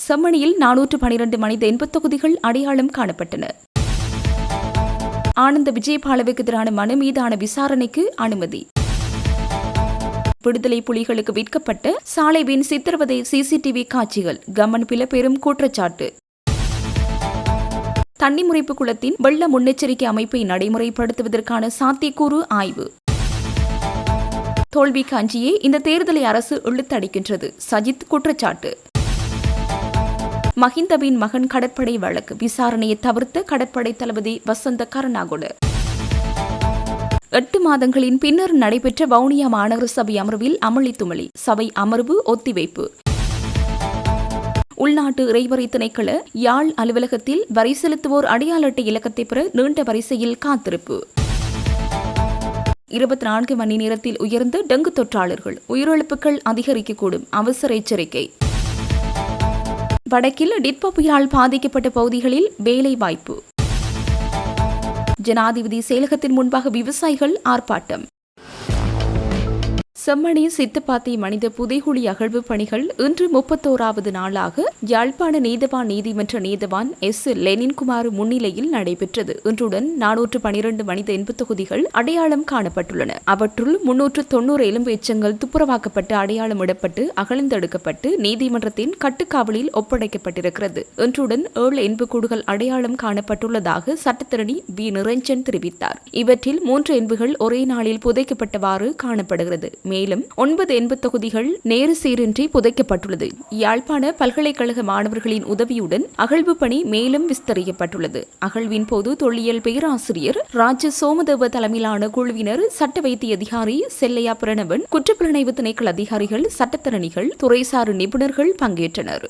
செம்மணியில் 412 மனித இன்பத் தொகுதிகள் அடையாளம் காணப்பட்டன. ஆனந்த விஜயபாலவுக்கு எதிரான மனு மீதான விசாரணைக்கு அனுமதி. விடுதலை புலிகளுக்கு விற்கப்பட்ட சாலைவின் சித்திரவதை சிசிடிவி காட்சிகள் கமன்பில பெரும் குற்றச்சாட்டு. தன்னிமுறைப்பு குளத்தின் வெள்ள முன்னெச்சரிக்கை அமைப்பை நடைமுறைப்படுத்துவதற்கான சாத்தியக்கூறு ஆய்வு. தோல்விக்கு அஞ்சியே இந்த தேர்தலை அரசு இழுத்தடிக்கின்றது சஜித் குற்றச்சாட்டு. மஹிந்தவின் மகன் கடற்படை வழக்கு விசாரணையை தவிர்த்த கடற்படை தளபதி வசந்த கருணாகுட. 8 மாதங்களின் பின்னர் நடைபெற்ற வவுனியா மாநகர சபை அமர்வில் அமளி துமளி. சபை அமர்வு ஒத்திவைப்பு. உள்நாட்டு இறைவரை திணைக்கள யாழ் அலுவலகத்தில் வரி செலுத்துவோர் அடையாள அட்டை இலக்கத்தை பெற நீண்ட வரிசையில் காத்திருப்பு. 24 மணி நேரத்தில் உயர்ந்த டெங்கு தொற்றாளர்கள், உயிரிழப்புகள் அதிகரிக்கக்கூடும் அவசர எச்சரிக்கை. வடக்கில் டிட்பா புயலால் பாதிக்கப்பட்ட பகுதிகளில் வேலை வாய்ப்பு. ஜனாதிபதி செயலகத்தின் முன்பாக விவசாயிகள் ஆர்ப்பாட்டம். செம்மணி சித்தப்பாத்தி மனித புதைகுழி அகழ்வு பணிகள் இன்று 31வது நாளாக யாழ்ப்பாண நீதவான் நீதிமன்ற நீதவான் எஸ். லெனின்குமார் முன்னிலையில் நடைபெற்றது. இன்றுடன் 412 மனித இன்பத் தொகுதிகள் அடையாளம் காணப்பட்டுள்ளன. அவற்றுள் 390 எலும்பு எச்சங்கள் துப்புரவாக்கப்பட்டு அடையாளமிடப்பட்டு அகழ்ந்தெடுக்கப்பட்டு நீதிமன்றத்தின் கட்டுக்காவலில் ஒப்படைக்கப்பட்டிருக்கிறது. இன்றுடன் 7 எண்புக்கூடுகள் அடையாளம் காணப்பட்டுள்ளதாக சட்டத்தரணி வி. நிரஞ்சன் தெரிவித்தார். இவற்றில் 3 எண்புகள் ஒரே நாளில் புதைக்கப்பட்டவாறு காணப்படுகிறது. மேலும் 9 எண்புத் தொகுதிகள் நேரு சீரின்றி புதைக்கப்பட்டுள்ளது. யாழ்ப்பாண பல்கலைக்கழக மாணவர்களின் உதவியுடன் அகழ்வு பணி மேலும் விஸ்தரிக்கப்பட்டுள்ளது. அகழ்வின் போது தொல்லியல் பேராசிரியர் ராஜ சோமதேவ தலைமையிலான குழுவினர், சட்ட வைத்திய அதிகாரி செல்லையா பிரணவன், குற்றப்புலனாய்வு திணைக்கள அதிகாரிகள், சட்டத்தரணிகள், துறைசார் நிபுணர்கள் பங்கேற்றனர்.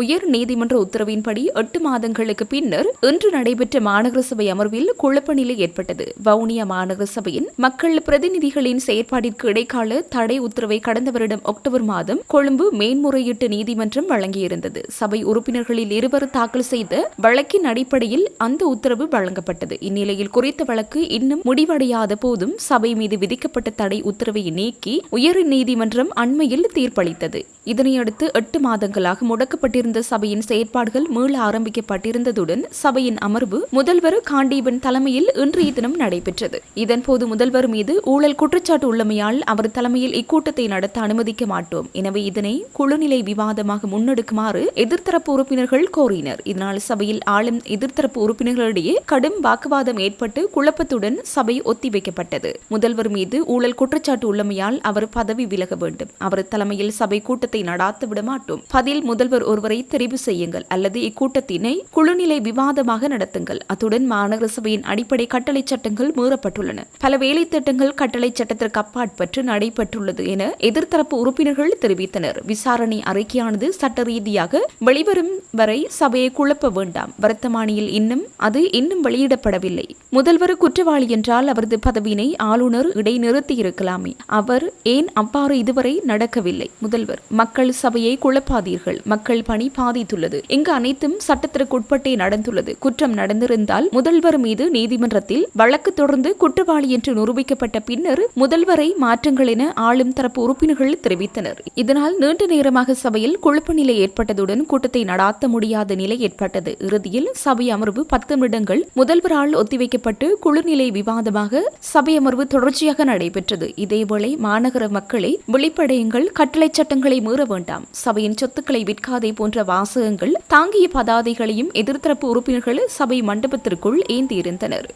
உயர் நீதிமன்ற உத்தரவின்படி 8 மாதங்களுக்கு பின்னர் இன்று நடைபெற்ற மாநகர சபை அமர்வில் குழப்ப நிலை ஏற்பட்டது. வவுனியா மாநகர சபையின் மக்கள் பிரதிநிதிகளின் செயற்பாட்டிற்கு இடைக்கால தடை உத்தரவை கடந்த வருடம் அக்டோபர் மாதம் கொழும்பு மேன்முறையீட்டு நீதிமன்றம் வழங்கியிருந்தது. சபை உறுப்பினர்களில் இருவர் தாக்கல் செய்த வழக்கின் அடிப்படையில் அந்த உத்தரவு வழங்கப்பட்டது. இந்நிலையில் குறித்த வழக்கு இன்னும் முடிவடையாத போதும் சபை மீது விதிக்கப்பட்ட தடை உத்தரவை நீக்கி உயர் நீதிமன்றம் அண்மையில் தீர்ப்பளித்தது. இதனையடுத்து 8 மாதங்களாக முடக்கப்பட்டிருந்த சபையின் செயற்பாடுகள் மீள ஆரம்பிக்கப்பட்டிருந்ததுடன் சபையின் அமர்வு முதல்வர் காண்டீபன் தலைமையில் இன்றைய தினம் நடைபெற்றது. இதன்போது முதல்வர் மீது ஊழல் குற்றச்சாட்டு உள்ளமையால் அவர் தலைமையில் இக்கூட்டத்தை நடத்த அனுமதிக்க மாட்டோம், எனவே இதனை குழுநிலை விவாதமாக முன்னெடுக்குமாறு எதிர்த்தரப்பு உறுப்பினர்கள் கோரினர். இதனால் சபையில் ஆளும் எதிர்த்தரப்பு உறுப்பினர்களிடையே கடும் வாக்குவாதம் ஏற்பட்டு குழப்பத்துடன் சபை ஒத்திவைக்கப்பட்டது. முதல்வர் மீது ஊழல் குற்றச்சாட்டு உள்ளமையால் அவர் பதவி விலக வேண்டும், அவர் தலைமையில் சபை கூட்டத்தை நடாத்த விட மாட்டோம், பதில் முதல்வர் ஒருவரை தெரிவு செய்யுங்கள் அல்லது இக்கூட்டத்தினை குழுநிலை விவாதமாக நடத்துங்கள். அத்துடன் மாநகர சபையின் அடிப்படை கட்டளை சட்டங்கள் மீறப்பட்டுள்ளன, பல வேலை திட்டங்கள் கட்டளை சட்டத்திற்கு அப்பாற்பட்டு நடைபெற்றுள்ளது என எதிர்த்தரப்பு உறுப்பினர்கள் தெரிவித்தனர். விசாரணை அறிக்கையானது சட்ட ரீதியாக வெளிவரும் வரை சபையை குழப்ப வேண்டாம், வர்த்தமானியில் இன்னும் வெளியிடப்படவில்லை. முதல்வர் குற்றவாளி என்றால் அவரது பதவியினை ஆளுநர் இடைநிறுத்தி இருக்கலாமே, அவர் ஏன் அவ்வாறு இதுவரை நடக்கவில்லை? முதல்வர்: மக்கள் சபையை குழப்பாதீர்கள், மக்கள் பணி பாதித்துள்ளது, இங்கு அனைத்தும் சட்டத்திற்கு உட்பட்டே நடந்துள்ளது. குற்றம் நடந்திருந்தால் முதல்வர் மீது நீதிமன்றத்தில் வழக்கு தொடர்ந்து குற்றவாளி என்று நிரூபிக்கப்பட்ட பின்னர் முதல்வரை மாற்றுங்கள் என ஆளும் தரப்பு உறுப்பினர்கள் தெரிவித்தனர். இதனால் நீண்ட நேரமாக சபையில் குழப்ப நிலை ஏற்பட்டதுடன் கூட்டத்தை நடாத்த முடியாத நிலை ஏற்பட்டது. இறுதியில் சபை அமர்வு 10 நிமிடங்கள் முதல்வரால் ஒத்திவைக்கப்பட்டு குழுநிலை விவாதமாக சபை அமர்வு தொடர்ச்சியாக நடைபெற்றது. இதேவேளை மாநகர மக்களை விழிப்படையுங்கள், கட்டளை சட்டங்களை மீற வேண்டாம், சபையின் சொத்துக்களை விற்காதே போன்ற வாசகங்கள் தாங்கிய பதாதைகளையும் எதிர்த்தரப்பு உறுப்பினர்கள் சபை மண்டபத்திற்குள் ஏந்தியிருந்தனர்.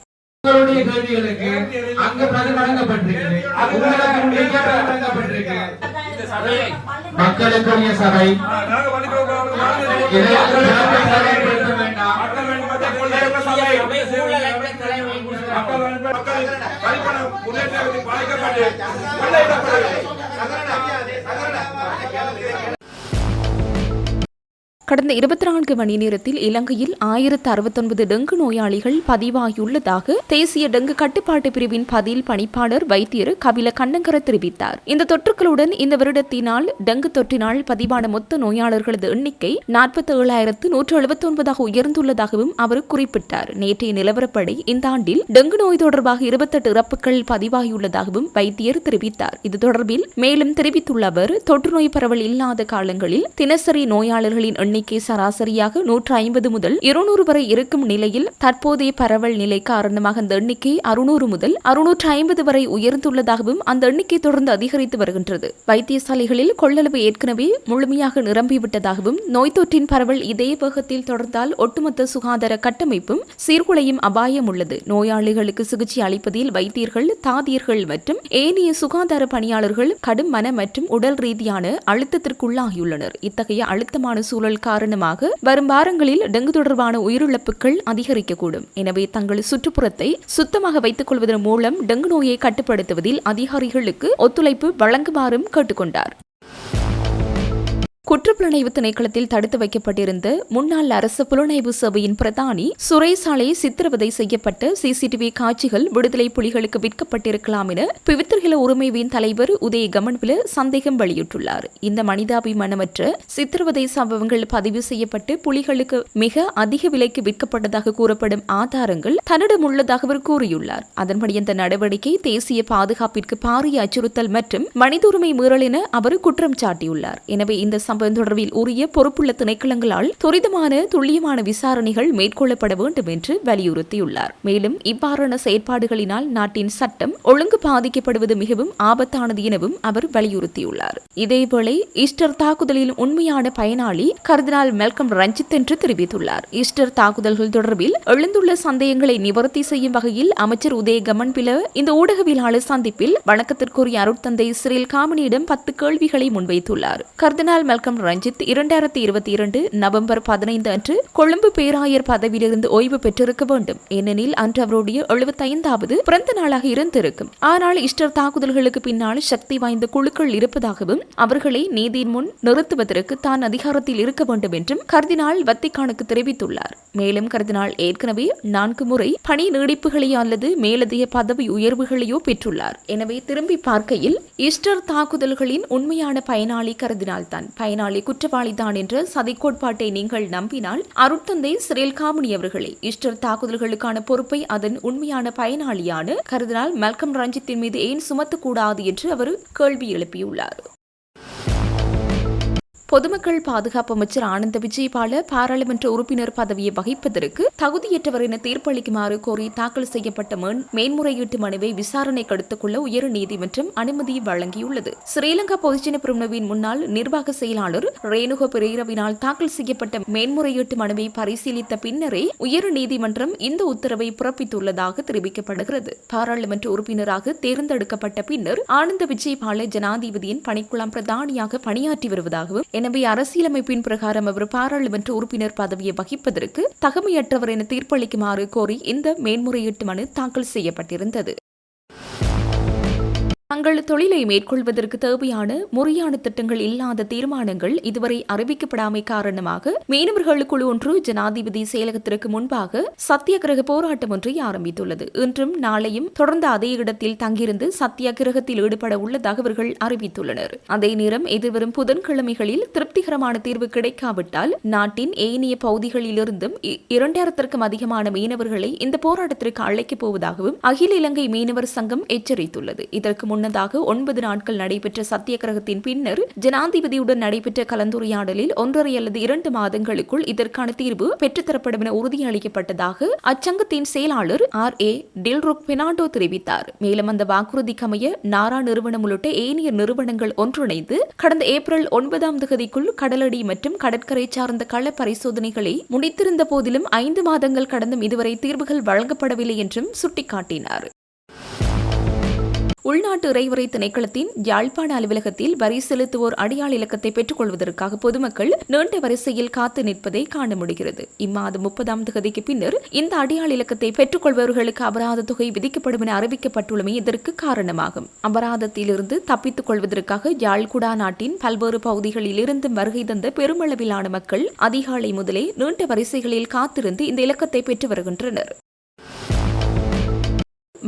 மக்களுக்குரிய சபை கடந்த 24 மணி நேரத்தில் இலங்கையில் 1069 டெங்கு நோயாளிகள் பதிவாகியுள்ளதாக தேசிய டெங்கு கட்டுப்பாட்டு பிரிவின் பதில் பணிப்பாளர் வைத்தியர் கபில கண்ணங்கர தெரிவித்தார். இந்த தொற்றுக்களுடன் இந்த வருடத்தினால் டெங்கு தொற்றினால் பதிவான மொத்த நோயாளர்களது எண்ணிக்கை 47,179 உயர்ந்துள்ளதாகவும் அவர் குறிப்பிட்டார். நேற்றைய நிலவரப்படி இந்த ஆண்டில் டெங்கு நோய் தொடர்பாக 28 இறப்புகள் பதிவாகியுள்ளதாகவும் வைத்தியர் தெரிவித்தார். இது தொடர்பில் மேலும் தெரிவித்துள்ள அவர், தொற்று நோய் பரவல் இல்லாத காலங்களில் தினசரி நோயாளர்களின் எண்ணிக்கை சராசரியாக 150 முதல் 200 வரை இருக்கும் நிலையில் தற்போதைய பரவல் நிலை காரணமாக அந்த எண்ணிக்கை 600 முதல் 650 வரை உயர்ந்துள்ளதாகவும் அந்த எண்ணிக்கை தொடர்ந்து அதிகரித்து வருகின்றது. வைத்தியசாலைகளில் கொள்ளளவு ஏற்கனவே முழுமையாக நிரம்பிவிட்டதாகவும் நோய் தொற்றின் பரவல் இதே வேகத்தில் தொடர்ந்தால் ஒட்டுமொத்த சுகாதார கட்டமைப்பும் சீர்குலையும் அபாயம் உள்ளது. நோயாளிகளுக்கு சிகிச்சை அளிப்பதில் வைத்தியர்கள், தாதியர்கள் மற்றும் ஏனைய சுகாதார பணியாளர்கள் கடும் மன மற்றும் உடல் ரீதியான அழுத்தத்திற்குள்ளாகியுள்ளனர். இத்தகைய அழுத்தமான சூழல் காரணமாக வரும் வாரங்களில் டெங்கு தொடர்பான உயிரிழப்புகள் அதிகரிக்கக்கூடும். எனவே தங்கள் சுற்றுப்புறத்தை சுத்தமாக வைத்துக் கொள்வதன் மூலம் டெங்கு நோயை கட்டுப்படுத்துவதில் அதிகாரிகளுக்கு ஒத்துழைப்பு வழங்குமாறும் கேட்டுக்கொண்டார். குற்றப்புலனாய்வு திணைக்களத்தில் தடுத்து வைக்கப்பட்டிருந்த முன்னாள் அரசு புலனாய்வு சபையின் பிரதானி சுரேசாலை சித்திரவதை செய்யப்பட்ட சிசிடிவி காட்சிகள் விடுதலை புலிகளுக்கு விற்கப்பட்டிருக்கலாம் என பிவித்திரகில உரிமைவின் தலைவர் உதய கமன்பில சந்தேகம் வெளியிட்டுள்ளார். இந்த மனிதாபிமானமற்ற சித்திரவதை சம்பவங்கள் பதிவு செய்யப்பட்டு புலிகளுக்கு மிக அதிக விலைக்கு விற்கப்பட்டதாக கூறப்படும் ஆதாரங்கள் தன்னிடம் உள்ளதாக அவர் கூறியுள்ளார். அதன்படி இந்த நடவடிக்கை தேசிய பாதுகாப்பிற்கு பாரிய அச்சுறுத்தல் மற்றும் மனித உரிமை மீறல் என அவர் குற்றம் சாட்டியுள்ளார். எனவே இந்த சம்பவம் தொடர்பில் உரிய பொறுப்புள்ள திணைக்களங்களால் துரிதமான துல்லியமான விசாரணைகள் மேற்கொள்ளப்பட வேண்டும் என்று வலியுறுத்தியுள்ளார். மேலும் இவ்வாறான செயற்பாடுகளினால் நாட்டின் சட்டம் ஒழுங்கு பாதிக்கப்படுவது மிகவும் ஆபத்தானது எனவும் அவர் வலியுறுத்தியுள்ளார். இதேவேளை ஈஸ்டர் தாக்குதலில் உண்மையான பயனாளி கர்தினால் மெல்கம் ரஞ்சித் என்று தெரிவித்துள்ளார். ஈஸ்டர் தாக்குதல்கள் தொடர்பில் எழுந்துள்ள சந்தேகங்களை நிவர்த்தி செய்யும் வகையில் அமைச்சர் உதய கமன்பில இந்த ஊடகவியலாளர் சந்திப்பில் வணக்கத்திற்குரிய அருட்தந்தை சிறில் காமனியிடம் 10 கேள்விகளை முன்வைத்துள்ளார். கர்தினால் மெல்கம் மல்கம் ரஞ்சித் 2022 நவம்பர் 15 அன்று கொழும்பு பேராயர் பதவியிலிருந்து ஓய்வு பெற்றிருக்க வேண்டும். ஏனெனில் அன்று அவருடைய 75வது பிறந்த நாளாக இருந்திருக்கும். ஆனால் ஈஸ்டர் தாக்குதல்களுக்கு பின்னால் சக்தி வாய்ந்த குழுக்கள் இருப்பதாகவும் அவர்களை நீதியின் முன் நிறுத்துவதற்கு தான் அதிகாரத்தில் இருக்க வேண்டும் என்றும் கர்தினால் வத்திக்கானுக்கு தெரிவித்துள்ளார். மேலும் கர்தினால் ஏற்கனவே 4 முறை பணி நீடிப்புகளையோ அல்லது மேலதிக பதவி உயர்வுகளையோ பெற்றுள்ளார். எனவே திரும்பி பார்க்கையில் ஈஸ்டர் தாக்குதல்களின் உண்மையான பயனாளி கர்தினால் தான், பயனாளி குற்றவாளிதான் என்ற சதி கோட்பாட்டை நீங்கள் நம்பினால் அருட்தந்தை சிரேல் காமுனி அவர்களே, ஈஸ்டர் தாக்குதல்களுக்கான பொறுப்பை அதன் உண்மையான பயனாளியான கர்தினால் மல்கம் ரஞ்சித்தின் மீது ஏன் சுமத்தக்கூடாது என்று அவர் கேள்வி எழுப்பியுள்ளார். பொதுமக்கள் பாதுகாப்பு அமைச்சர் ஆனந்த விஜயபால பாராளுமன்ற உறுப்பினர் பதவியை வகிப்பதற்கு தகுதியற்றவர் என தீர்ப்பளிக்குமாறு கோரி தாக்கல் செய்யப்பட்ட மேன்முறையீட்டு மனுவை விசாரணைக்கு எடுத்துக் கொள்ள உயர் நீதிமன்றம் அனுமதி வழங்கியுள்ளது. ஸ்ரீலங்கா பொதுஜன பெரமுனவின் முன்னாள் நிர்வாக செயலாளர் ரேணுக பெரேரவினால் தாக்கல் செய்யப்பட்ட மேன்முறையீட்டு மனுவை பரிசீலித்த பின்னரே உயர் நீதிமன்றம் இந்த உத்தரவை பிறப்பித்துள்ளதாக தெரிவிக்கப்படுகிறது. பாராளுமன்ற உறுப்பினராக தேர்ந்தெடுக்கப்பட்ட பின்னர் ஆனந்த விஜயபால ஜனாதிபதியின் பணிக்குழாம் பிரதானியாக பணியாற்றி வருவதாகவும், எனவே அரசியலமைப்பின் பிரகாரம் அவர் பாராளுமன்ற உறுப்பினர் பதவியை வகிப்பதற்கு தகுமையற்றவர் என தீர்ப்பளிக்குமாறு கோரி இந்த மேன்முறையீட்டு மனு தாக்கல் செய்யப்பட்டிருந்தது. தங்கள் தொழிலை மேற்கொள்வதற்கு தேவையான முறையான திட்டங்கள் இல்லாத தீர்மானங்கள் இதுவரை அறிவிக்கப்படாமை காரணமாக மீனவர்கள் குழு ஒன்று ஜனாதிபதி செயலகத்திற்கு முன்பாக சத்தியாகிரக போராட்டம் ஒன்றை ஆரம்பித்துள்ளது. இன்றும் நாளையும் தொடர்ந்து அதே இடத்தில் தங்கியிருந்து சத்தியாகிரகத்தில் ஈடுபட உள்ளதாக அவர்கள் அறிவித்துள்ளனர். அதே நேரம் எதிர்வரும் புதன்கிழமைகளில் திருப்திகரமான தீர்வு கிடைக்காவிட்டால் நாட்டின் ஏனைய பகுதிகளிலிருந்தும் 2000க்கும் அதிகமான மீனவர்களை இந்த போராட்டத்திற்கு அழைக்கப் போவதாகவும் அகில இலங்கை மீனவர் சங்கம் எச்சரித்துள்ளது. இதற்கு முன்னதாக 9 நாட்கள் நடைபெற்ற சத்தியாகிரகத்தின் பின்னர் ஜனாதிபதியுடன் நடைபெற்ற கலந்துரையாடலில் 1.5 அல்லது 2 மாதங்களுக்குள் இதற்கான தீர்வு பெற்றுத்தரப்படும் என உறுதியளிக்கப்பட்டதாக அச்சங்கத்தின் செயலாளர் RA டில்ருக் பெனாண்டோ தெரிவித்தார். மேலும் அந்த வாக்குறுதிக்கமைய நாரா நிறுவனம் உள்ளிட்ட ஏனைய நிறுவனங்கள் ஒன்றிணைந்து கடந்த ஏப்ரல் 9ஆம் தேதிக்குள் கடலடி மற்றும் கடற்கரை சார்ந்த கள பரிசோதனைகளை முடித்திருந்த போதிலும் 5 மாதங்கள் கடந்தும் இதுவரை தீர்வுகள் வழங்கப்படவில்லை என்றும் சுட்டிக்காட்டினார். உள்நாட்டு இறைவரை திணைக்களத்தின் யாழ்ப்பாண அலுவலகத்தில் வரி செலுத்துவோர் அடையாள இலக்கத்தை பெற்றுக் கொள்வதற்காக பொதுமக்கள் நீண்ட வரிசையில் காத்து நிற்பதை காண முடிகிறது. இம்மாதம் 30ஆம் தேதிக்கு பின்னர் இந்த அடையாள இலக்கத்தை பெற்றுக் கொள்பவர்களுக்கு அபராத தொகை விதிக்கப்படும் என அறிவிக்கப்பட்டுள்ளமை இதற்கு காரணமாகும். அபராதத்திலிருந்து தப்பித்துக் கொள்வதற்காக யாழ்குடா நாட்டின் பல்வேறு பகுதிகளில் இருந்து வருகை தந்த பெருமளவிலான மக்கள் அதிகாலை முதலே நீண்ட வரிசைகளில் காத்திருந்து இந்த இலக்கத்தை பெற்று வருகின்றனர்.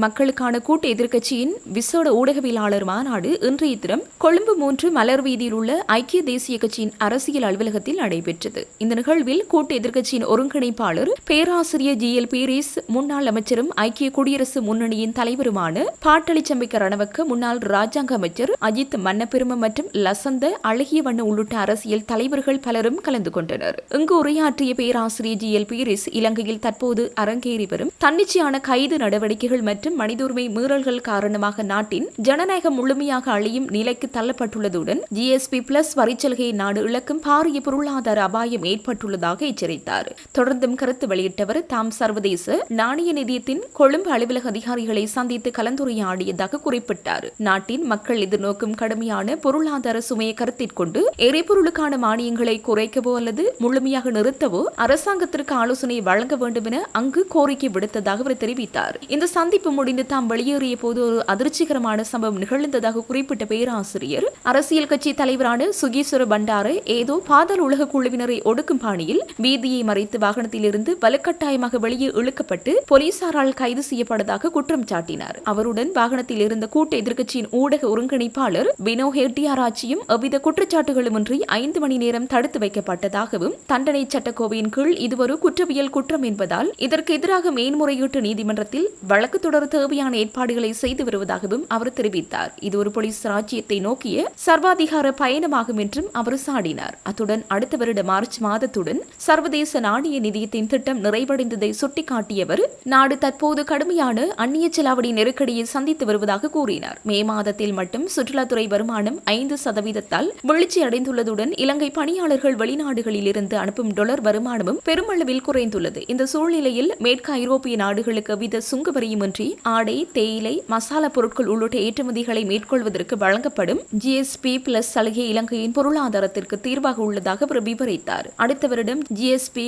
மக்களுக்கான கூட்டு எதிர்க்கட்சியின் விசேட ஊடகவியலாளர் மாநாடு இன்றைய தினம் கொழும்பு 3 மலர் வீதியில் உள்ள ஐக்கிய தேசிய கட்சியின் அரசியல் அலுவலகத்தில் நடைபெற்றது. இந்த நிகழ்வில் கூட்டு எதிர்க்கட்சியின் ஒருங்கிணைப்பாளர் பேராசிரியர் GL பீரிஸ், முன்னாள் அமைச்சரும் ஐக்கிய குடியரசு முன்னணியின் தலைவருமான பாட்டளிச்சம்பிக்க ரணவக்க, முன்னாள் ராஜாங்க அமைச்சர் அஜித் மன்னபெரும மற்றும் லசந்த அழகியவண்ண உள்ளிட்ட அரசியல் தலைவர்கள் பலரும் கலந்து கொண்டனர். இங்கு உரையாற்றிய பேராசிரியர் GL பீரிஸ், இலங்கையில் தற்போது அரங்கேறி வரும் தன்னிச்சையான கைது நடவடிக்கைகள் மற்றும் மனித உரிமை மீறல்கள் காரணமாக நாட்டின் ஜனநாயகம் முழுமையாக அழியும் நிலைக்கு தள்ளப்பட்டுள்ளதுடன் GSP+ வரிச்சலுகையை நாடு இழக்கும் பாரிய பொருளாதார அபாயம் ஏற்பட்டுள்ளதாக எச்சரித்தார். தொடர்ந்தும் கருத்து வெளியிட்டவர், தாம் சர்வதேச நாணய நிதியத்தின் கொழும்பு அலுவலக அதிகாரிகளை சந்தித்து கலந்துரையாடியதாக குறிப்பிட்டார். நாட்டின் மக்கள் எதிர்நோக்கும் கடுமையான பொருளாதார சுமையை கருத்திற்கொண்டு எரிபொருளுக்கான மானியங்களை குறைக்கவோ அல்லது முழுமையாக நிறுத்தவோ அரசாங்கத்திற்கு ஆலோசனை வழங்க வேண்டும் என அங்கு கோரிக்கை விடுத்ததாக அவர் தெரிவித்தார். இந்த சந்திப்பு முடிந்து தாம் வெளியேறிய போது ஒரு அதிர்ச்சிகரமான சம்பவம் நிகழ்ந்ததாக குறிப்பிட்ட பேராசிரியர், அரசியல் கட்சி தலைவரான சுகீஸ்வர பண்டார ஏதோ பாதாள உலக குழுவினரை ஒடுக்கும் பாணியில் வீதியை மறைத்து வாகனத்திலிருந்து வலுக்கட்டாயமாக வெளியே இழுக்கப்பட்டு போலீசாரால் கைது செய்யப்பட்டதாக குற்றம் சாட்டினார். அவருடன் வாகனத்தில் இருந்த கூட்டு எதிர்க்கட்சியின் ஊடக ஒருங்கிணைப்பாளர் வினோ ஹெட்டியாராச்சியும் எவ்வித குற்றச்சாட்டுகளுமின்றி 5 மணி நேரம் தடுத்து வைக்கப்பட்டதாகவும், தண்டனை சட்டக்கோவையின் கீழ் இது ஒரு குற்றவியல் குற்றம் என்பதால் இதற்கு எதிராக மேன்முறையீட்டு நீதிமன்றத்தில் வழக்கு தொடர் தேவையான ஏற்பாடுகளை செய்து வருவதாகவும் அவர் தெரிவித்தார். இது ஒரு போலீஸ் ராஜ்யத்தை நோக்கிய சர்வாதிகார பயணமாகும் என்றும் அவர் சாடினார். அத்துடன் அடுத்த வருட மார்ச் மாதத்துடன் சர்வதேச நாணய நிதியத்தின் திட்டம் நிறைவடைந்ததை சுட்டிக்காட்டியவர், நாடு தற்போது கடுமையான அந்நிய செலாவணி நெருக்கடியை சந்தித்து வருவதாக கூறினார். மே மாதத்தில் மட்டும் சுற்றுலாத்துறை வருமானம் 5% வீழ்ச்சி அடைந்துள்ளதுடன் இலங்கை பணியாளர்கள் வெளிநாடுகளில் இருந்து அனுப்பும் டாலர் வருமானமும் பெருமளவில் குறைந்துள்ளது. இந்த சூழ்நிலையில் மேற்கு ஐரோப்பிய நாடுகளுக்கு எவ்வித சுங்க வரியுமின்றி அரிசி, ஆடை, தேயிலை, மசாலா பொருட்கள் உள்ளிட்ட ஏற்றுமதிகளை மேற்கொள்வதற்கு வழங்கப்படும் GSP+ சலுகை இலங்கையின் பொருளாதாரத்திற்கு தீர்வாக உள்ளதாக அவர் விவரித்தார். அடுத்த வருடம் GSP+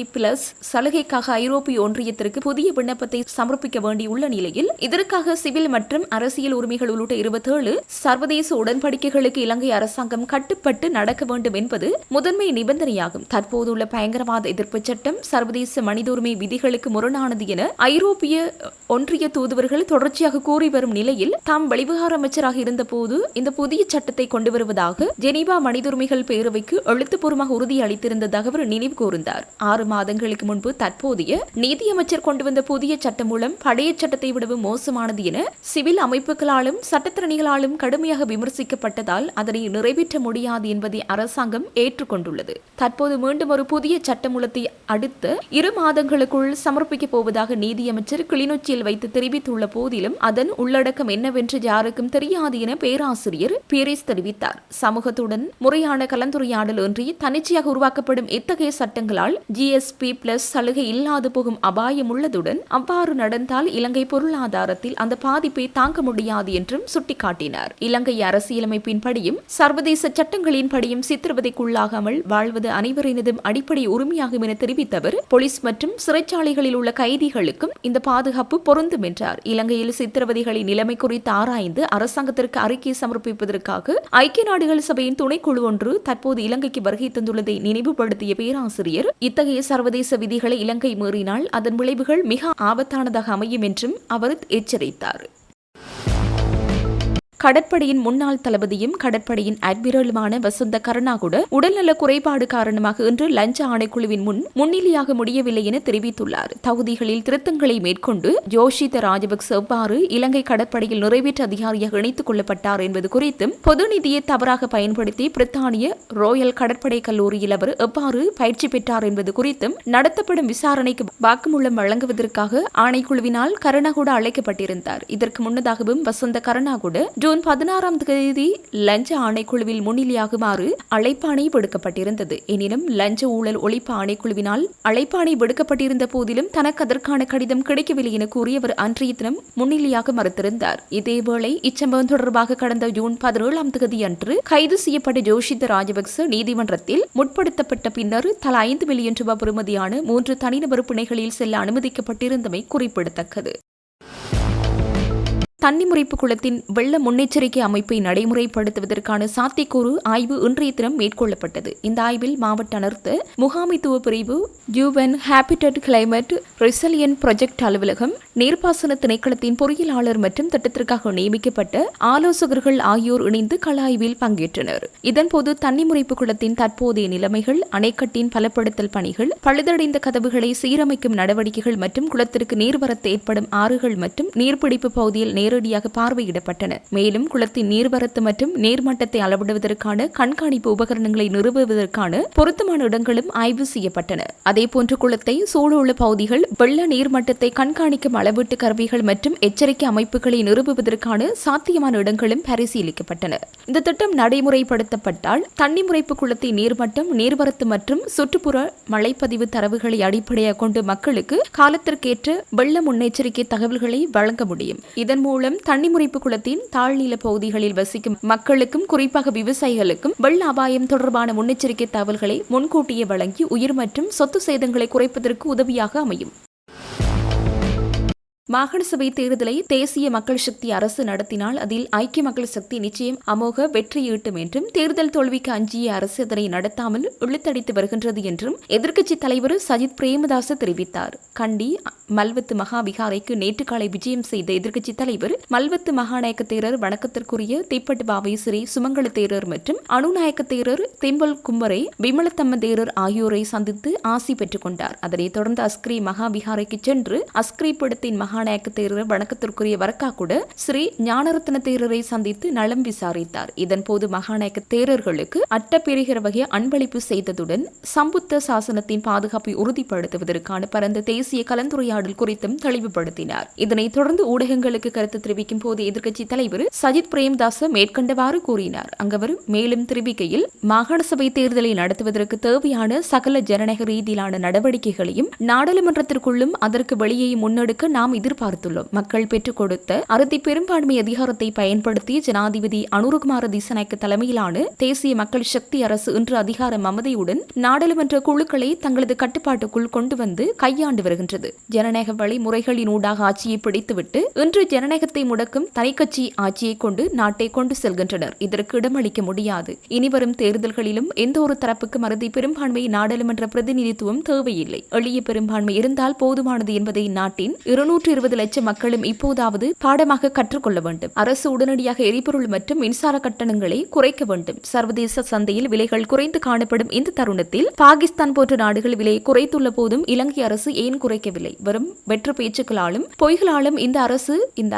சலுகைக்காக ஐரோப்பிய ஒன்றியத்திற்கு புதிய விண்ணப்பத்தை சமர்ப்பிக்க வேண்டியுள்ள நிலையில் இதற்காக சிவில் மற்றும் அரசியல் உரிமைகள் உள்ளிட்ட 27 சர்வதேச உடன்படிக்கைகளுக்கு இலங்கை அரசாங்கம் கட்டுப்பட்டு நடக்க வேண்டும் என்பது முதன்மை நிபந்தனையாகும். தற்போதுள்ள பயங்கரவாத எதிர்ப்பு சட்டம் சர்வதேச மனித உரிமை விதிகளுக்கு முரணானது என ஐரோப்பிய ஒன்றிய தூதுவர்கள் தொடர்ச்சியாக கூறி வரும் நிலையில் தாம் வெளிவிவகார அமைச்சராக இருந்தபோது இந்த புதிய சட்டத்தை கொண்டு வருவதாக ஜெனீவா மனித உரிமைகள் பேரவைக்கு எழுத்துப்பூர்வமாக உறுதியளித்திருந்ததாக அவர் நினைவு கூர்ந்தார். 6 மாதங்களுக்கு முன்பு தற்போதைய நீதியமைச்சர் கொண்டு வந்த புதிய சட்டம் மூலம் பழைய சட்டத்தை விடவும் மோசமானது என சிவில் அமைப்புகளாலும் சட்டத்திறனிகளாலும் கடுமையாக விமர்சிக்கப்பட்டதால் அதனை நிறைவேற்ற முடியாது என்பதை அரசாங்கம் ஏற்றுக்கொண்டுள்ளது. தற்போது மீண்டும் ஒரு புதிய சட்டமூலத்தை அடுத்த 2 மாதங்களுக்குள் சமர்ப்பிக்கப் போவதாக நீதியமைச்சர் கிளிநொச்சியில் வைத்து தெரிவித்துள்ள போதிலும் அதன் உள்ளடக்கம் என்னவென்று யாருக்கும் தெரியாது என பேராசிரியர் பீரிஸ் தெரிவித்தார். சமூகத்துடன் முறையான கலந்துரையாடல் இன்றி தன்னிச்சையாக உருவாக்கப்படும் இத்தகைய சட்டங்களால் GSP+ சலுகை இல்லாது போகும் அபாயம் உள்ளதுடன் அவ்வாறு நடந்தால் இலங்கை பொருளாதாரத்தில் அந்த பாதிப்பை தாங்க முடியாது என்றும் சுட்டிக்காட்டினார். இலங்கை அரசியலமைப்பின்படியும் சர்வதேச சட்டங்களின்படியும் சித்திரவதைக்குள்ளாகாமல் வாழ்வது அனைவரினதும் அடிப்படை உரிமையாகும் என தெரிவித்தவர் போலீஸ் மற்றும் சிறைச்சாலைகளில் உள்ள கைதிகளுக்கும் இந்த பாதுகாப்பு பொருந்தும் என்றார். இலங்கையில் சித்திரவதைகளின் நிலைமை குறித்து ஆராய்ந்து அரசாங்கத்திற்கு அறிக்கை சமர்ப்பிப்பதற்காக ஐக்கிய நாடுகள் சபையின் துணைக்குழு ஒன்று தற்போது இலங்கைக்கு வருகை தந்துள்ளதை நினைவுபடுத்திய பேராசிரியர் இத்தகைய சர்வதேச விதிகளை இலங்கை மீறினால் அதன் விளைவுகள் மிக ஆபத்தானதாக அமையும் என்றும் அவர் எச்சரித்தார். கடற்படையின் முன்னாள் தளபதியும் கடற்படையின் அட்மிரலுமான வசந்த கருணாகுட உடல்நல குறைபாடு காரணமாக இன்று லஞ்ச ஆணைக்குழுவின் முன்னிலையாக முடியவில்லை என தெரிவித்துள்ளார். தகுதிகளில் திருத்தங்களை மேற்கொண்டு ஜோஷித ராஜபக்ச எவ்வாறு இலங்கை கடற்படையில் நிறைவேற்று அதிகாரியாக இணைத்துக் கொள்ளப்பட்டார் என்பது குறித்தும் பொது நிதியை தவறாக பயன்படுத்தி பிரித்தானிய ரோயல் கடற்படை கல்லூரியில் அவர் எவ்வாறு பயிற்சி பெற்றார் என்பது குறித்தும் நடத்தப்படும் விசாரணைக்கு வாக்குமூலம் வழங்குவதற்காக ஆணைக்குழுவினால் கருணாகுட அழைக்கப்பட்டிருந்தார். இதற்கு முன்னதாகவும் வசந்த கருணாகுட ஜூன் 16ஆம் தேதி லஞ்ச ஆணைக்குழுவில் முன்னிலையாகுமாறு அழைப்பாணை விடுக்கப்பட்டிருந்தது. எனினும் லஞ்ச ஊழல் ஒழிப்பு ஆணைக்குழுவினால் அழைப்பாணை விடுக்கப்பட்டிருந்த போதிலும் தனக்கு அதற்கான கடிதம் கிடைக்கவில்லை என கூறி அவர் அன்றைய தினம் முன்னிலையாக மறுத்திருந்தார். இதேவேளை இச்சம்பவம் தொடர்பாக கடந்த ஜூன் 17ஆம் தேதி அன்று கைது செய்யப்பட்ட ஜோஷித ராஜபக்ச நீதிமன்றத்தில் முற்படுத்தப்பட்ட பின்னர் தலா 5 மில்லியன் ரூபாய் பெறுமதியான 3 தனிநபர் பிணைகளில் செல்ல அனுமதிக்கப்பட்டிருந்தமை குறிப்பிடத்தக்கது. தன்னிமுறைப்பு குளத்தின் வெள்ள முன்னெச்சரிக்கை அமைப்பை நடைமுறைப்படுத்துவதற்கான சாத்தியக்கூறு ஆய்வு இன்றைய தினம் மேற்கொள்ளப்பட்டது. இந்த ஆய்வில் மாவட்ட அனர்த்த முகாமைத்துவ பிரிவு, UN habitat climate resilient project அலுவலகம், நீர்ப்பாசன திணைக்களத்தின் பொறியியலாளர் மற்றும் திட்டத்திற்காக நியமிக்கப்பட்ட ஆலோசகர்கள் ஆகியோர் இணைந்து கள ஆய்வில் பங்கேற்றனர். இதன்போது தன்னிமுறைப்பு குளத்தின் தற்போதைய நிலைமைகள், அணைக்கட்டின் பலப்படுத்தல் பணிகள், பழுதடைந்த கதவுகளை சீரமைக்கும் நடவடிக்கைகள் மற்றும் குளத்திற்கு நீர்வரத்து ஏற்படும் ஆறுகள் மற்றும் நீர்பிடிப்பு பகுதியில் நேரடியாக பார்வையிடப்பட்டன. மேலும் குளத்தின் நீர்வரத்து மற்றும் நீர்மட்டத்தை அளவிடுவதற்கான கண்காணிப்பு உபகரணங்களை நிறுவுவதற்கான பொருத்தமான இடங்களும் ஆய்வு செய்யப்பட்டன. அதேபோன்று குளத்தை சூழவுள்ள பகுதிகள், வெள்ள நீர்மட்டத்தை கண்காணிக்கும் அளவீட்டு கருவிகள் மற்றும் எச்சரிக்கை அமைப்புகளை நிறுவுவதற்கான சாத்தியமான இடங்களும் பரிசீலிக்கப்பட்டன. இந்த திட்டம் நடைமுறைப்படுத்தப்பட்டால் தன்னிமுறைப்பு குளத்தின் நீர்மட்டம், நீர்வரத்து மற்றும் சுற்றுப்புற மழைப்பதிவு தரவுகளை அடிப்படையாக கொண்டு மக்களுக்கு காலத்திற்கேற்ற வெள்ள முன்னெச்சரிக்கை தகவல்களை வழங்க முடியும். இதன் மூலம் தன்னிமுறைப்பு குளத்தின் தாழ்நில பகுதிகளில் வசிக்கும் மக்களுக்கும் குறிப்பாக விவசாயிகளுக்கும் வெள்ள அபாயம் தொடர்பான முன்னெச்சரிக்கை தகவல்களை முன்கூட்டியே வழங்கி உயிர் மற்றும் சொத்து சேதங்களை குறைப்பதற்கு உதவியாக அமையும். மாகாண சபை தேர்தலை தேசிய மக்கள் சக்தி அரசு நடத்தினால் அதில் ஐக்கிய மக்கள் சக்தி நிச்சயம் அமோக வெற்றி ஈட்டும் என்றும், தேர்தல் தோல்விக்கு அஞ்சிய அரசு அதனை நடத்தாமல் இழுத்தடித்து வருகின்றது என்றும் எதிர்க்கட்சித் தலைவர் சஜித் பிரேமதாச தெரிவித்தார். கண்டி மல்வத்து மகாவிகாரைக்கு நேற்று காலை விஜயம் செய்த எதிர்க்கட்சித் தலைவர் மல்வத்து மகாநாயக்க தேரர், வணக்கத்திற்குரிய திப்பட்டு பாவை ஸ்ரீ சுமங்கல தேரர் மற்றும் அணுநாயக்க தேரர் திம்பல் கும்பரை விமலத்தம்ம தேரர் ஆகியோரை சந்தித்து ஆசி பெற்றுக் கொண்டார். அதனைத் தொடர்ந்து அஸ்கிரி மகாவிகாரைக்கு சென்று அஸ்கிரி படத்தின் மகாநாயக்க தேரர், வணக்கத்திற்குரிய வரக்காக்குட ஸ்ரீ ஞானரத்ன தேரரை சந்தித்து நலம் விசாரித்தார். இதன்போது மகாநாயக்க தேரர்களுக்கு அட்டப்பெறுகிற வகை அன்பளிப்பு செய்ததுடன் சம்புத்த சாசனத்தின் பாதுகாப்பை உறுதிப்படுத்துவதற்கான பரந்த தேசிய கலந்துரையாடல் குறித்தும் தெளிவுபடுத்தினார். இதனைத் தொடர்ந்து ஊடகங்களுக்கு கருத்து தெரிவிக்கும் போது எதிர்க்கட்சித் தலைவர் சஜித் பிரேமதாச மேற்கண்டவாறு கூறினார். அங்கவர் மேலும் தெரிவிக்கையில், மாகாண சபை தேர்தலை நடத்துவதற்கு தேவையான சகல ஜனநாயக ரீதியிலான நடவடிக்கைகளையும் நாடாளுமன்றத்திற்குள்ளும் அதற்கு வெளியே முன்னெடுக்க நாம் எதிர்பார்த்துள்ளோம். மக்கள் பெற்றுக் கொடுத்த அறுதி பெரும்பான்மை அதிகாரத்தை பயன்படுத்தி ஜனாதிபதி அனுரகுமார திசநாயக்க தலைமையிலான தேசிய மக்கள் சக்தி அரசு இன்று அதிகார மமதையுடன் நாடாளுமன்ற குழுக்களை தங்களது கட்டுப்பாட்டுக்குள் கொண்டு வந்து கையாண்டு வருகின்றது. ஜனநாயக வழிமுறைகளினூடாக ஆட்சியை பிடித்துவிட்டு இன்று ஜனநாயகத்தை முடக்கும் தனிக்கட்சி ஆட்சியை கொண்டு நாட்டை கொண்டு செல்கின்றனர். இதற்கு இடமளிக்க முடியாது. இனிவரும் தேர்தல்களிலும் எந்த ஒரு தரப்புக்கும் அறுதி பெரும்பான்மை நாடாளுமன்ற பிரதிநிதித்துவம் தேவையில்லை. எளிய பெரும்பான்மை இருந்தால் போதுமானது என்பதை நாட்டின் 220 லட்சம் மக்களும் இப்போதாவது பாடமாக கற்றுக்கொள்ள வேண்டும். அரசு உடனடியாக எரிபொருள் மற்றும் மின்சார கட்டணங்களை குறைக்க வேண்டும். சர்வதேச சந்தையில் விலைகள் குறைந்து காணப்படும் இந்த தருணத்தில் பாகிஸ்தான் போன்ற நாடுகள் விலையை குறைத்துள்ள போதும் இலங்கை அரசு ஏன் குறைக்கவில்லை? வெறும் வெற்று பேச்சுக்களாலும் பொய்களாலும் இந்த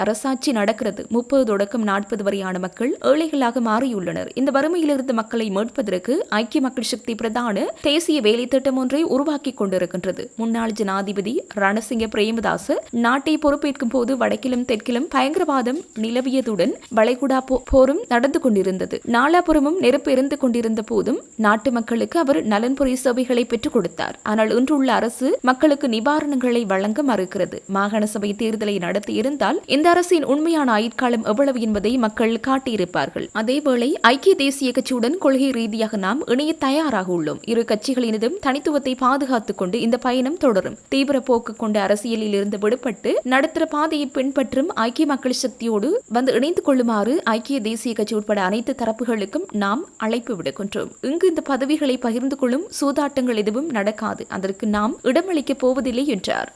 அரசாட்சி நடக்கிறது. 30 தொடக்கம் 40 வரையான மக்கள் ஏழைகளாக மாறியுள்ளனர். இந்த வறுமையிலிருந்து மக்களை மீட்பதற்கு ஐக்கிய மக்கள் சக்தி பிரதான தேசிய வேலை திட்டம் ஒன்றை உருவாக்கிக் கொண்டிருக்கின்றது. முன்னாள் ஜனாதிபதி ரணசிங்க பிரேமதாச நாட்டை பொறுப்பேற்கும் போது வடக்கிலும் தெற்கிலும் பயங்கரவாதம் நிலவியதுடன் வளைகுடா போரும் நடந்து கொண்டிருந்தது. நாலாபுரமும் நெருப்பு எரிந்து கொண்டிருந்த போதும் நாட்டு மக்களுக்கு அவர் நலன்புரி சேவைகளை பெற்றுக் கொடுத்தார். ஆனால் இன்றுள்ள அரசு மக்களுக்கு நிவாரணங்களை வழங்க மறுக்கிறது. மாகாண சபை தேர்தலை நடத்தி இருந்தால் இந்த அரசின் உண்மையான ஆயுட்காலம் எவ்வளவு என்பதை மக்கள் காட்டியிருப்பார்கள். அதேவேளை ஐக்கிய தேசிய கட்சியுடன் கொள்கை ரீதியாக நாம் இணைய தயாராக உள்ளோம். இரு கட்சிகளினதும் தனித்துவத்தை பாதுகாத்துக் கொண்டு இந்த பயணம் தொடரும். தீவிர போக்கு கொண்ட அரசியலில் இருந்து விடுபட்டு நடுத்தர பாதையை பின்பற்றும் ஐக்கிய மக்கள் சக்தியோடு வந்து இணைந்து கொள்ளுமாறு ஐக்கிய தேசிய கட்சி உட்பட அனைத்து தரப்புகளுக்கும் நாம் அழைப்பு விடுக்கின்றோம். இங்கு இந்த பதவிகளை பகிர்ந்து கொள்ளும் சூதாட்டங்கள் எதுவும் நடக்காது. அதற்கு நாம் இடமளிக்கப் போவதில்லை என்றார்.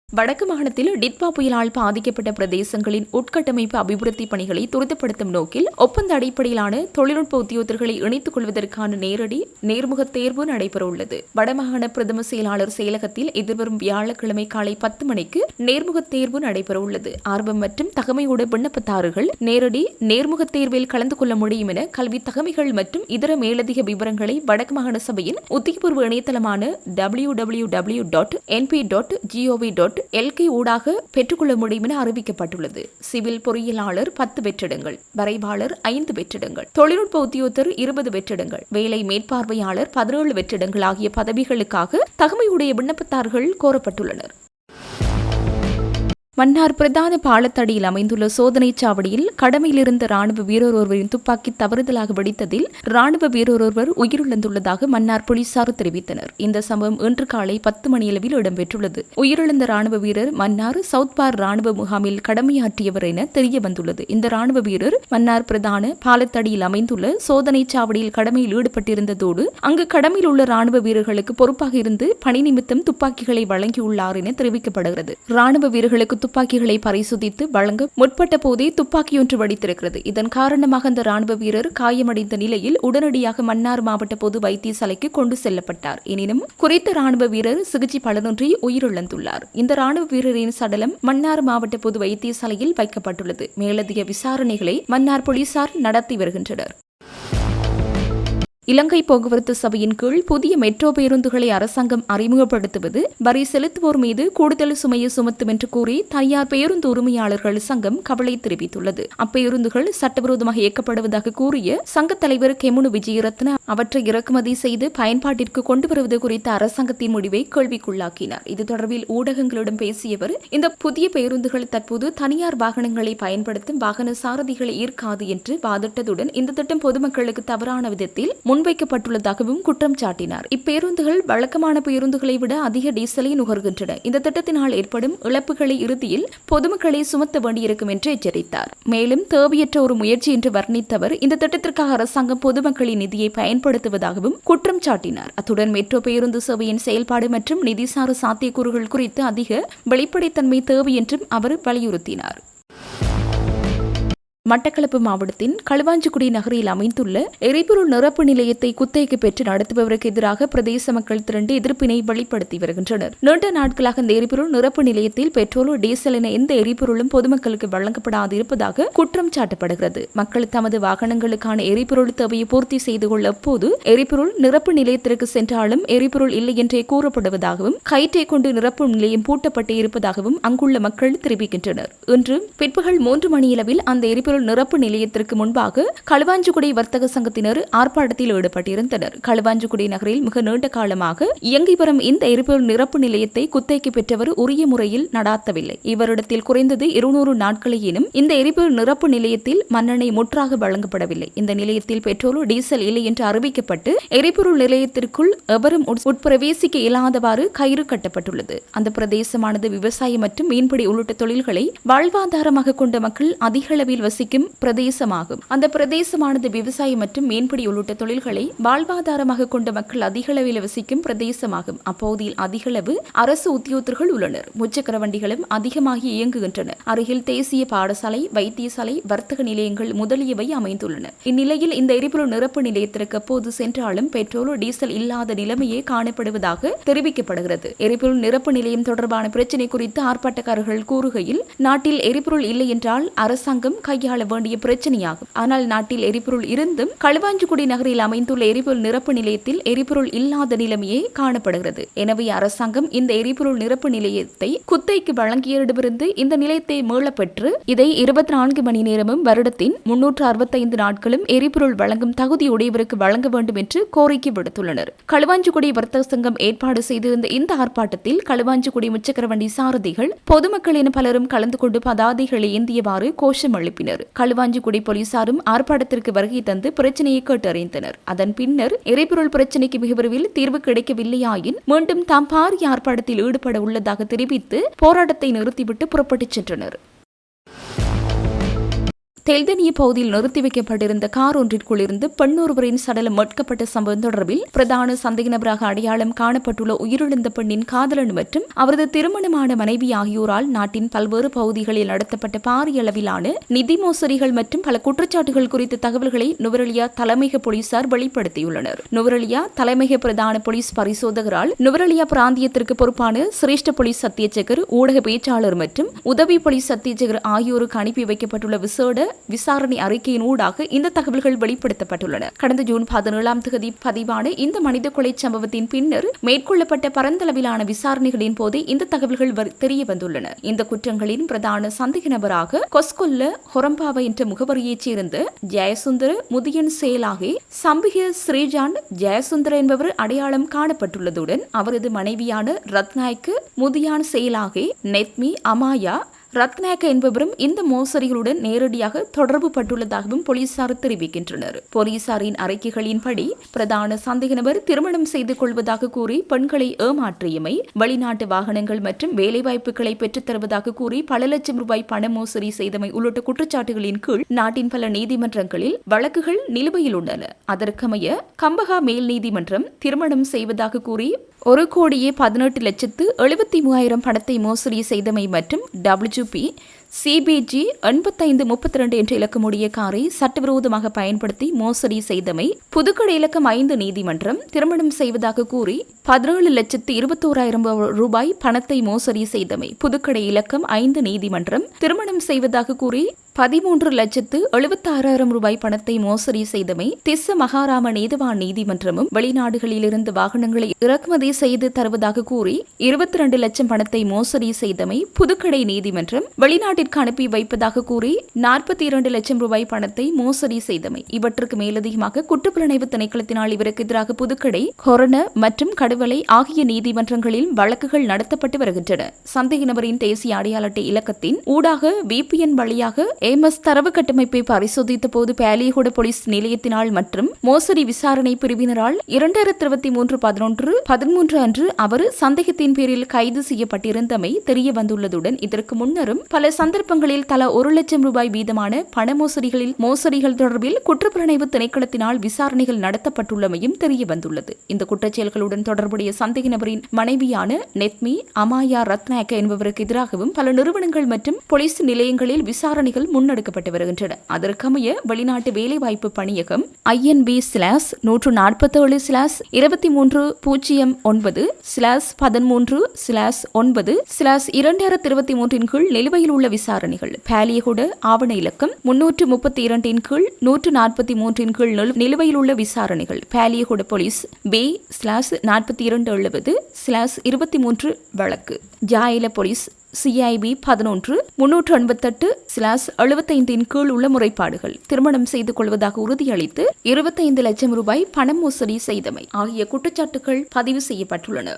வடக்கு மாகாணத்தில் டிட்பா புயலால் பாதிக்கப்பட்ட பிரதேசங்களின் உட்கட்டமைப்பு அபிவிருத்தி பணிகளை துரிதப்படுத்தும் நோக்கில் ஒப்பந்த அடிப்படையிலான தொழில்நுட்ப உத்தியோகத்தர்களை இணைத்துக் கொள்வதற்கான நேர்முக தேர்வு நடைபெறவுள்ளது. வடமாகாண பிரதம செயலாளர் செயலகத்தில் எதிர்வரும் வியாழக்கிழமை காலை 10 மணிக்கு நேர்முக தேர்வு நடைபெறவுள்ளது. ஆர்வம் மற்றும் தகமையோட விண்ணப்பதாரர்கள் நேரடி நேர்முக தேர்வில் கலந்து கொள்ள முடியும் என கல்வி தகமைகள் மற்றும் இதர மேலதிக விவரங்களை வடக்கு மாகாண சபையின் உத்தியபூர்வ இணையதளமான www.np.gov.lk ஊடாக பெற்றுக்கொள்ள முடியும் என அறிவிக்கப்பட்டுள்ளது. சிவில் பொறியியலாளர் 10 வெற்றிடங்கள், வரைவாளர் 5 வெற்றிடங்கள், தொழில்நுட்ப உத்தியோகத்தர் 20 வெற்றிடங்கள், வேலை மேற்பார்வையாளர் 17 வெற்றிடங்கள் ஆகிய பதவிகளுக்காக தகமையுடைய விண்ணப்பதாரர்கள் கோரப்பட்டுள்ளனர். மன்னார் பிரதான பாலத்தடியில் அமைந்துள்ள சோதனைச் சாவடியில் கடமையிலிருந்த ராணுவ வீரர் ஒருவரின் துப்பாக்கி தவறுதலாக வெடித்ததில் ராணுவ வீரர் ஒருவர் உயிரிழந்துள்ளதாக மன்னார் போலீசார் தெரிவித்தனர். இந்த சம்பவம் இன்று காலை 10 மணியளவில் இடம்பெற்றுள்ளது. உயிரிழந்த ராணுவ வீரர் மன்னார் சவுத் பார் ராணுவ முகாமில் கடமையாற்றியவர் என தெரிய வந்துள்ளது. இந்த ராணுவ வீரர் மன்னார் பிரதான பாலத்தடியில் அமைந்துள்ள சோதனைச் சாவடியில் கடமையில் ஈடுபட்டிருந்ததோடு அங்கு கடமையில் உள்ள ராணுவ வீரர்களுக்கு பொறுப்பாக இருந்து பணி நிமித்தம் துப்பாக்கிகளை வழங்கியுள்ளார் என தெரிவிக்கப்படுகிறது. ராணுவ வீரர்களுக்கு துப்பாக்கிகளை பரிசோதித்து வழங்க முற்பட்ட போதே துப்பாக்கியொன்று வெடித்திருக்கிறது. இதன் காரணமாக அந்த ராணுவ வீரர் காயமடைந்த நிலையில் உடனடியாக மன்னார் மாவட்ட பொது வைத்தியசாலைக்கு கொண்டு செல்லப்பட்டார். எனினும் குறித்த ராணுவ வீரர் சிகிச்சை பலனின்றி உயிரிழந்துள்ளார். இந்த ராணுவ வீரரின் சடலம் மன்னார் மாவட்ட பொது வைத்தியசாலையில் வைக்கப்பட்டுள்ளது. மேலதிக விசாரணைகளை மன்னார் போலீசார் நடத்தி வருகின்றனர். இலங்கை போக்குவரத்து சபையின் கீழ் புதிய மெட்ரோ பேருந்துகளை அரசாங்கம் அறிமுகப்படுத்துவது வரி செலுத்துவோர் மீது கூடுதல் சுமையை சுமத்தும் என்று கூறி தனியார் பேருந்து உரிமையாளர்கள் சங்கம் கவலை தெரிவித்துள்ளது. அப்பேருந்துகள் சட்டவிரோதமாக இயக்கப்படுவதாக கூறிய சங்க தலைவர் கெமுனு விஜயரத்ன அவற்றை இறக்குமதி செய்து பயன்பாட்டிற்கு கொண்டு வருவது குறித்த அரசாங்கத்தின் முடிவை கேள்விக்குள்ளாக்கினார். இது தொடர்பில் ஊடகங்களிடம் பேசியவர், இந்த புதிய பேருந்துகள் தற்போது தனியார் வாகனங்களை பயன்படுத்தும் வாகன சாரதிகளை ஈர்க்காது என்று வாதிட்டதுடன் இந்த திட்டம் பொதுமக்களுக்கு தவறான விதத்தில் முன்வைக்கப்பட்டுள்ளதாகவும் குற்றம் சாட்டினார். இப்பேருந்துகள் வழக்கமான பேருந்துகளை விட அதிக டீசலை நுகர்கின்றன. இந்த திட்டத்தினால் ஏற்படும் இழப்புகளை இறுதியில் பொதுமக்களை சுமத்த வேண்டியிருக்கும் என்று எச்சரித்தார். மேலும் தேவையற்ற ஒரு முயற்சி என்று வர்ணித்தவர் இந்த திட்டத்திற்காக அரசாங்கம் பொதுமக்களின் நிதியை பயன்படுத்துவதாகவும் குற்றம் சாட்டினார். அத்துடன் மெட்ரோ பேருந்து சேவையின் செயல்பாடு மற்றும் நிதிசார சாத்தியக்கூறுகள் குறித்து அதிக வெளிப்படைத்தன்மை தேவை என்றும் அவர் வலியுறுத்தினார். மட்டக்களப்பு மாவட்டத்தின் களுவாஞ்சிக்குடி நகரில் அமைந்துள்ள எரிபொருள் நிரப்பு நிலையத்தை குத்தகைக்கு பெற்று நடத்துபவருக்கு எதிராக பிரதேச மக்கள் திரண்டு எதிர்ப்பினை வெளிப்படுத்தி வருகின்றனர். நீண்ட நாட்களாக இந்த எரிபொருள் நிரப்பு நிலையத்தில் பெட்ரோல், டீசல் என எந்த எரிபொருளும் பொதுமக்களுக்கு வழங்கப்படாது இருப்பதாக குற்றம் சாட்டப்படுகிறது. மக்கள் தமது வாகனங்களுக்கான எரிபொருள் தேவையை பூர்த்தி செய்து கொள்ள எப்போது எரிபொருள் நிரப்பு நிலையத்திற்கு சென்றாலும் எரிபொருள் இல்லை என்றே கூறப்படுவதாகவும் கயிற்றை கொண்டு நிரப்பு நிலையம் பூட்டப்பட்டே இருப்பதாகவும் அங்குள்ள மக்கள் தெரிவிக்கின்றனர். இன்று பிற்பகல் 3 மணியளவில் அந்த எரிபொருள் எரிபொருள் நிரப்பு நிலையத்திற்கு முன்பாக களுவாஞ்சிக்குடி வர்த்தக சங்கத்தினர் ஆர்ப்பாட்டத்தில் ஈடுபட்டிருந்தனர். களுவாஞ்சிக்குடி நகரில் மிக நீண்ட காலமாக இயங்கி வரும் இந்த எரிபொருள் நிரப்பு நிலையத்தை குத்தகைக்கு பெற்றவர் உரிய முறையில் நடாத்தவில்லை. இவரிடத்தில் குறைந்தது 200 நாட்களேனும் இந்த எரிபொருள் நிரப்பு நிலையத்தில் மண்ணெண்ணெய் முற்றாக வழங்கப்படவில்லை. இந்த நிலையத்தில் பெட்ரோல் டீசல் இல்லை என்று அறிவிக்கப்பட்டு எரிபொருள் நிலையத்திற்குள் எவரும் உட்பிரவேசிக்க இயலாதவாறு கயிறு கட்டப்பட்டுள்ளது. அந்த பிரதேசமானது விவசாயம் மற்றும் மீன்பிடி உள்ளிட்ட தொழில்களை வாழ்வாதாரமாக கொண்ட மக்கள் அதிக அளவில் வசிக்கும் பிரதேசமாகும். அந்த பிரதேசமானது விவசாயம் மற்றும் மீன்பிடி உள்ளிட்ட தொழில்களை வாழ்வாதாரமாக கொண்ட மக்கள் அதிக அளவில் வசிக்கும் பிரதேசமாகும். அப்பகுதியில் அதிக அளவு அரசு உத்தியோகத்தர்கள் உள்ளனர். முச்சக்கர வண்டிகளும் அதிகமாகி இயங்குகின்றன. அருகில் தேசிய பாடசாலை, வைத்தியசாலை, வர்த்தக நிலையங்கள் முதலியவை அமைந்துள்ளன. இந்நிலையில் இந்த எரிபொருள் நிரப்பு நிலையத்திற்கு எப்போது சென்றாலும் பெட்ரோல் டீசல் இல்லாத நிலைமையே காணப்படுவதாக தெரிவிக்கப்படுகிறது. எரிபொருள் நிரப்பு நிலையம் தொடர்பான பிரச்சினை குறித்து ஆர்ப்பாட்டக்காரர்கள் கூறுகையில், நாட்டில் எரிபொருள் இல்லை என்றால் அரசாங்கம் கையாள வேண்டிய பிரச்சனையாகும். ஆனால் நாட்டில் எரிபொருள் இருந்தும் களுவாஞ்சிக்குடி நகரில் அமைந்துள்ள எரிபொருள் நிரப்பு நிலையத்தில் எரிபொருள் இல்லாத நிலைமையே காணப்படுகிறது. எனவே அரசாங்கம் இந்த எரிபொருள் நிரப்பு நிலையத்தை குத்தகைக்கு வழங்கியவரிடமிருந்து இந்த நிலையத்தை மீளப்பெற்று இதை 24 மணி நேரமும் வருடத்தின் 365 நாட்களும் எரிபொருள் வழங்கும் தகுதியுடையவருக்கு வழங்க வேண்டும் என்று கோரிக்கை விடுத்துள்ளனர். களுவாஞ்சிக்குடி வர்த்தக சங்கம் ஏற்பாடு செய்திருந்த இந்த ஆர்ப்பாட்டத்தில் களுவாஞ்சிக்குடி முச்சக்கர வண்டி சாரதிகள், பொதுமக்கள் என பலரும் கலந்து கொண்டு பதாதைகளை ஏந்தியவாறு கோஷம் எழுப்பினர். களுவாஞ்சிக்குடி போலீசாரும் ஆர்ப்பாட்டத்திற்கு வருகை தந்து பிரச்சனையை கேட்டறிந்தனர். அதன் பின்னர் எரிபொருள் பிரச்சனைக்கு மிக விரைவில் தீர்வு கிடைக்கவில்லையாயின் மீண்டும் தாம் பாரிய ஆர்ப்பாட்டத்தில் ஈடுபட உள்ளதாக தெரிவித்து போராட்டத்தை நிறுத்திவிட்டு புறப்பட்டுச் சென்றனர். தெல்தனிய பகுதியில் நிறுத்தி வைக்கப்பட்டிருந்த கார் ஒன்றிற்குள் இருந்து பெண் ஒருவரின் சடலம் மீட்கப்பட்ட சம்பவம் தொடர்பில் பிரதான சந்தேக நபராக அடையாளம் காணப்பட்டுள்ள உயிரிழந்த பெண்ணின் காதலன் மற்றும் அவரது திருமணமான மனைவி ஆகியோரால் நாட்டின் பல்வேறு பகுதிகளில் நடத்தப்பட்ட பாரிய அளவிலான நிதி மோசடிகள் மற்றும் பல குற்றச்சாட்டுகள் குறித்த தகவல்களை நுவரெலியா தலைமையக போலீசார் வெளிப்படுத்தியுள்ளனர். நுவரெலியா தலைமையக பிரதான போலீஸ் பரிசோதகரால் நுவரெலியா பிராந்தியத்திற்கு பொறுப்பான சிரேஷ்ட போலீஸ் அத்தியட்சகர், ஊடக பேச்சாளர் மற்றும் உதவி போலீஸ் அத்தியட்சகர் ஆகியோருக்கு அனுப்பி வைக்கப்பட்டுள்ள விசேட விசாரணை அறிக்கையின் ஊடாக இந்த தகவல்கள் வெளிப்படுத்தப்பட்டுள்ளன. கடந்த ஜூன் 17ஆம் தேதி பதிவான இந்த மனித கொலை சம்பவத்தின் பின்னர் மேற்கொள்ளப்பட்ட பரந்தளவிலான விசாரணைகளின் போது இந்த தகவல்கள் தெரிய வந்துள்ளன. இந்த குற்றங்களின் பிரதான சந்தேக நபராக கொஸ்கொல்ல ஹொரம்பாவ என்ற முகவரியைச் சேர்ந்த ஜெயசுந்தர முதியன் செயலாகி சம்பிக ஸ்ரீஜான் ஜெயசுந்தர என்பவர் அடையாளம் காணப்பட்டுள்ளதுடன் அவரது மனைவியான ரத்நாயக்கு முதியான் செயலாகி நெத்மி அமாயா ரத்நாயக்க என்பவரும் இந்த மோசடிகளுடன் நேரடியாக தொடர்பு பட்டுள்ளதாகவும் போலீசார் தெரிவிக்கின்றனர். போலீசாரின் அறிக்கைகளின்படி பிரதான சந்தேக நபர் திருமணம் செய்து கொள்வதாக கூறி பெண்களை ஏமாற்றியமை, வெளிநாட்டு வாகனங்கள் மற்றும் வேலைவாய்ப்புகளை பெற்றுத் தருவதாக கூறி பல லட்சம் ரூபாய் பண மோசடி செய்தமை உள்ளிட்ட குற்றச்சாட்டுகளின் கீழ் நாட்டின் பல நீதிமன்றங்களில் வழக்குகள் நிலுவையில் உள்ளன. அதற்கமைய கம்பகா மேல் நீதிமன்றம் திருமணம் செய்வதாக கூறி 1,18,73,000 பணத்தை மோசடி செய்தமை மற்றும் WP CBG 8532 என்ற இலக்கமுடைய காரை சட்டவிரோதமாக பயன்படுத்தி மோசடி செய்தமை, புதுக்கடை இலக்கம் 5 நீதிமன்றம் திருமணம் செய்வதாக கூறி 17,21,000 ரூபாய் பணத்தை மோசடி செய்தமை, புதுக்கடை இலக்கம் 5 நீதிமன்றம் திருமணம் செய்வதாக கூறி 13,76,000 ரூபாய் பணத்தை மோசடி செய்தமை, திஸ்ஸ மகாராம நீதவான் நீதிமன்றமும் வெளிநாடுகளில் இருந்து வாகனங்களை இறக்குமதி செய்து தருவதாக கூறி 22 லட்சம் பணத்தை மோசடி செய்தமை, புதுக்கடை நீதிமன்றம் வெளிநாட்டிற்கு அனுப்பி வைப்பதாக கூறி 42 லட்சம் ரூபாய் பணத்தை மோசடி செய்தமை. இவற்றுக்கு மேலதிகமாக குற்றப்புலனாய்வு திணைக்களத்தினால் இவருக்கு எதிராக புதுக்கடை, கொரோன மற்றும் கடுவலை ஆகிய நீதிமன்றங்களில் வழக்குகள் நடத்தப்பட்டு வருகின்றன. சந்தேக நபரின் தேசிய அடையாள அட்டை இலக்கத்தின் ஊடாக VPN வழியாக MS தரவு கட்டமைப்பை பரிசோதித்த போது பாலியகோட போலீஸ் நிலையத்தினால் மற்றும் மோசடி விசாரணை பிரிவினரால் 2023 அன்று அவர் சந்தேகத்தின் பேரில் கைது செய்யப்பட்டிருந்தமை தெரிய வந்துள்ளதுடன் இதற்கு முன்னரும் பல சந்தர்ப்பங்களில் தலா 1 லட்சம் ரூபாய் வீதமான பண மோசடிகள் தொடர்பில் குற்றப்புலனாய்வு திணைக்களத்தினால் விசாரணைகள் நடத்தப்பட்டுள்ளமையும் தெரிய வந்துள்ளது. இந்த குற்றச்செயல்களுடன் தொடர்புடைய சந்தேக நபரின் மனைவியான நெத்மி அமாயா ரத்நாயக்க என்பவருக்கு எதிராகவும் பல நிறுவனங்கள் மற்றும் போலீஸ் நிலையங்களில் விசாரணைகள் முன்னெடுக்கப்பட்டு வருகின்றன. அதற்கமைய வெளிநாட்டு வேலைவாய்ப்பு பணியகம் INB/147/23/13/9/2023 கீழ் நிலுவையில் உள்ள விசாரணைகள், பாலியகோட ஆவண இலக்கம் 332 கீழ் 143 கீழ் நிலுவையில் உள்ள விசாரணைகள், பாலியகோட போலீஸ் B/4270/23 வழக்கு, ஜாயில போலீஸ் CIB 11 388/75 கீழ் உள்ள முறைப்பாடுகள், திருமணம் செய்து கொள்வதாக உறுதியளித்து 25 லட்சம் ரூபாய் பணம் மோசடி செய்தமை ஆகிய குற்றச்சாட்டுகள் பதிவு செய்யப்பட்டுள்ளன.